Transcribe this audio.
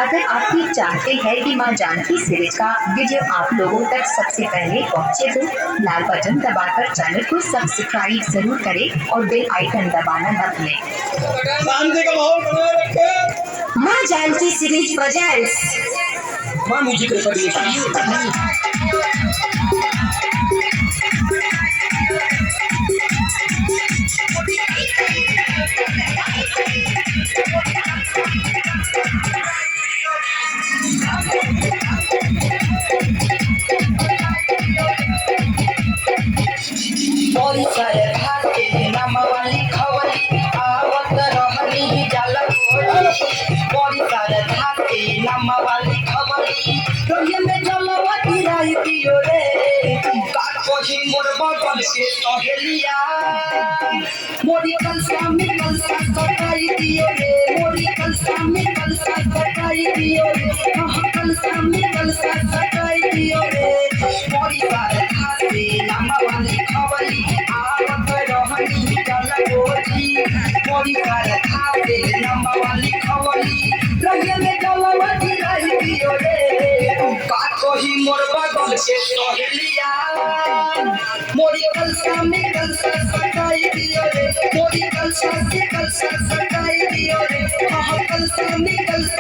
अगर आप भी चाहते हैं कि मां जानकी सीरीज का वीडियो आप लोगों तक सबसे पहले पहुंचे तो लाल बटन दबाकर चैनल को सब्सक्राइब जरूर करें और बेल आइकन दबाना न भूलें। शांति का माहौल बनाए रखें। मां जानकी सीरीज प्रेजेंट्स मां म्यूजिक रिकॉर्डिंग मोरी कलसा में कलसा सटाई दियो रे, मोरी कलसा में कलसा सटाई दियो रे, कलसा में कलसा सटाई दियो रे। मोरी बार खाते नामा वाली खवली आवत रहनी गलगोजी, मोरी बार खाते नामा वाली खवली लगे में गलवती रही दियो रे। का कही मोर बगल के सहेलिया, मोरी कलसा में कलसा सटाई दियो रे, मोरी कलसा से कलसा सटाई दियो रे, कलसा में कलसा